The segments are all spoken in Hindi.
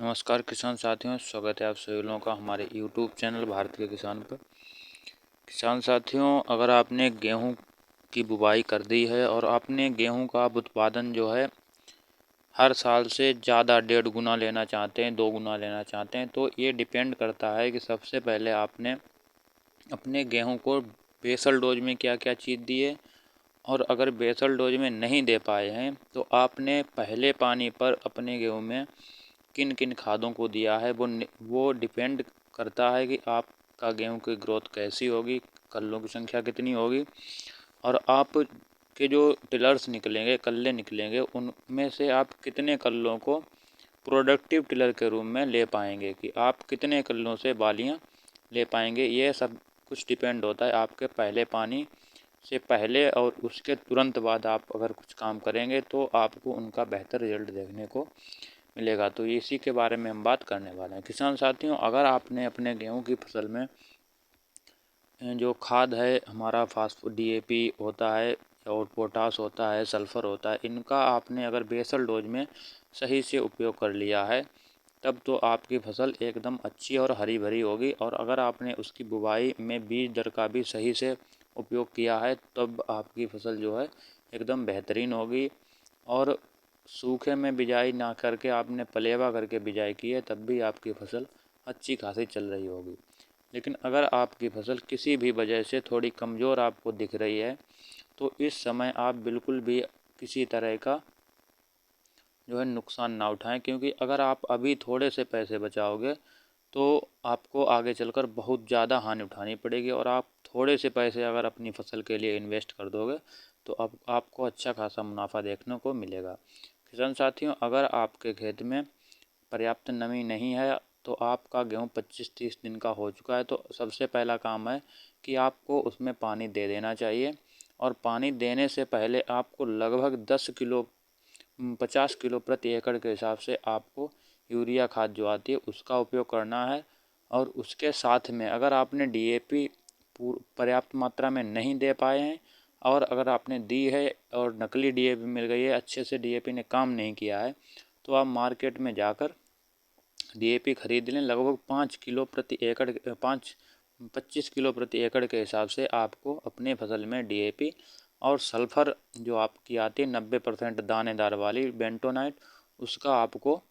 नमस्कार किसान साथियों, स्वागत है आप सभी लोगों का हमारे YouTube चैनल भारत के किसान पर। किसान साथियों, अगर आपने गेहूं की बुवाई कर दी है और आपने गेहूं का उत्पादन जो है हर साल से ज़्यादा 1.5 गुना लेना चाहते हैं, 2 गुना लेना चाहते हैं, तो ये डिपेंड करता है कि सबसे पहले आपने अपने गेहूँ को बेसल डोज में क्या क्या चीज़ दी है। और अगर बेसल डोज में नहीं दे पाए हैं तो आपने पहले पानी पर अपने गेहूँ में किन किन खादों को दिया है। वो डिपेंड करता है कि आपका गेहूं की ग्रोथ कैसी होगी, कल्लों की संख्या कितनी होगी, और आप के जो टिलर्स निकलेंगे, कल्ले निकलेंगे, उनमें से आप कितने कल्लों को प्रोडक्टिव टिलर के रूप में ले पाएंगे, कि आप कितने कल्लों से बालियां ले पाएंगे। ये सब कुछ डिपेंड होता है आपके पहले पानी से पहले, और उसके तुरंत बाद आप अगर कुछ काम करेंगे तो आपको उनका बेहतर रिजल्ट देखने को मिलेगा। तो इसी के बारे में हम बात करने वाले हैं। किसान साथियों, अगर आपने अपने गेहूं की फसल में जो खाद है, हमारा फास्फोरस DAP होता है और पोटास होता है, सल्फ़र होता है, इनका आपने अगर बेसल डोज में सही से उपयोग कर लिया है तब तो आपकी फसल एकदम अच्छी और हरी भरी होगी। और अगर आपने उसकी बुवाई में बीज दर का भी सही से उपयोग किया है तब आपकी फसल जो है एकदम बेहतरीन होगी। और सूखे में बिजाई ना करके आपने पलेवा करके बिजाई की है तब भी आपकी फसल अच्छी खासी चल रही होगी। लेकिन अगर आपकी फसल किसी भी वजह से थोड़ी कमज़ोर आपको दिख रही है तो इस समय आप बिल्कुल भी किसी तरह का जो है नुकसान ना उठाएं, क्योंकि अगर आप अभी थोड़े से पैसे बचाओगे तो आपको आगे चलकर बहुत ज़्यादा हानि उठानी पड़ेगी। और आप थोड़े से पैसे अगर अपनी फसल के लिए इन्वेस्ट कर दोगे तो अब आपको अच्छा खासा मुनाफा देखने को मिलेगा। किसान साथियों, अगर आपके खेत में पर्याप्त नमी नहीं है तो आपका गेहूँ 25-30 दिन का हो चुका है, तो सबसे पहला काम है कि आपको उसमें पानी दे देना चाहिए। और पानी देने से पहले आपको लगभग 50 किलो प्रति एकड़ के हिसाब से आपको यूरिया खाद जो आती है उसका उपयोग करना है। और उसके साथ में अगर आपने DAP पर्याप्त मात्रा में नहीं दे पाए हैं, और अगर आपने दी है और नकली DAP मिल गई है, अच्छे से DAP ने काम नहीं किया है, तो आप मार्केट में जाकर DAP खरीद लें। लगभग 5 किलो प्रति एकड़ 25 किलो प्रति एकड़ के हिसाब से आपको अपने फसल में DAP और सल्फ़र जो आपकी आती है 90% दानेदार वाली बेंटोनाइट, उसका आपको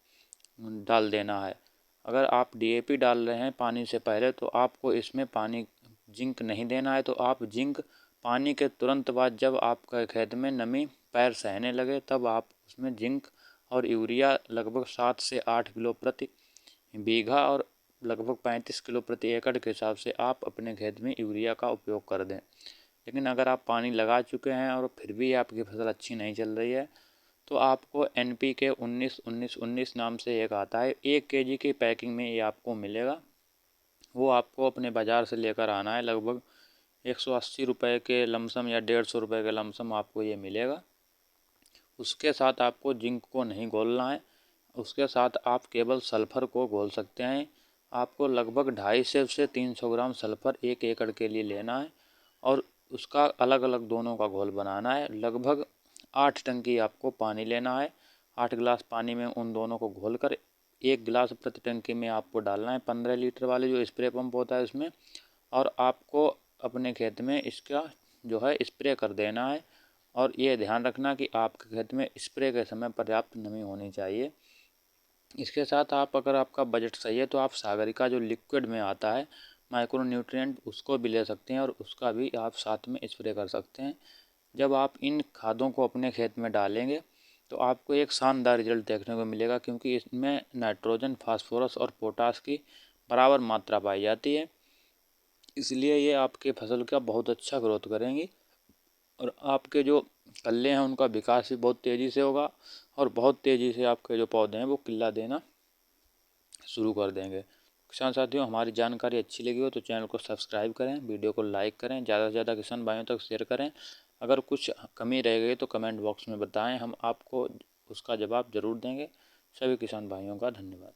डाल देना है। अगर आप DAP डाल रहे हैं पानी से पहले तो आपको इसमें पानी जिंक नहीं देना है। तो आप जिंक पानी के तुरंत बाद जब आपके खेत में नमी पैर सहने लगे तब आप उसमें जिंक और यूरिया लगभग 7 से 8 किलो प्रति बीघा और लगभग 35 किलो प्रति एकड़ के हिसाब से आप अपने खेत में यूरिया का उपयोग कर दें। लेकिन अगर आप पानी लगा चुके हैं और फिर भी आपकी फसल अच्छी नहीं चल रही है तो आपको NPK 19-19-19 नाम से एक आता है, 1 kg की पैकिंग में ये आपको मिलेगा। वो आपको अपने बाज़ार से लेकर आना है। लगभग 180 रुपये के लमसम या 150 रुपये के लमसम आपको ये मिलेगा। उसके साथ आपको जिंक को नहीं घोलना है, उसके साथ आप केवल सल्फ़र को घोल सकते हैं। आपको लगभग 250 से 300 ग्राम सल्फ़र 1 एकड़ के लिए लेना है और उसका अलग अलग दोनों का घोल बनाना है। लगभग 8 टंकी आपको पानी लेना है। 8 गिलास पानी में उन दोनों को घोलकर 1 गिलास प्रति टंकी में आपको डालना है 15 लीटर वाले जो स्प्रे पंप होता है उसमें। और आपको अपने खेत में इसका जो है स्प्रे कर देना है। और ये ध्यान रखना कि आपके खेत में स्प्रे के समय पर्याप्त नमी होनी चाहिए। इसके साथ आप अगर आपका बजट सही है तो आप सागरिका जो लिक्विड में आता है माइक्रो न्यूट्रिएंट, उसको भी ले सकते हैं और उसका भी आप साथ में स्प्रे कर सकते हैं। जब आप इन खादों को अपने खेत में डालेंगे तो आपको एक शानदार रिजल्ट देखने को मिलेगा, क्योंकि इसमें नाइट्रोजन, फास्फोरस और पोटास की बराबर मात्रा पाई जाती है। इसलिए ये आपके फसल का बहुत अच्छा ग्रोथ करेंगी और आपके जो कल्ले हैं उनका विकास भी बहुत तेज़ी से होगा और बहुत तेज़ी से आपके जो पौधे हैं वो किल्ला देना शुरू कर देंगे। किसान साथियों, हमारी जानकारी अच्छी लगी हो तो चैनल को सब्सक्राइब करें, वीडियो को लाइक करें, ज़्यादा से ज़्यादा किसान भाइयों तक शेयर करें। अगर कुछ कमी रह गई तो कमेंट बॉक्स में बताएं, हम आपको उसका जवाब ज़रूर देंगे। सभी किसान भाइयों का धन्यवाद।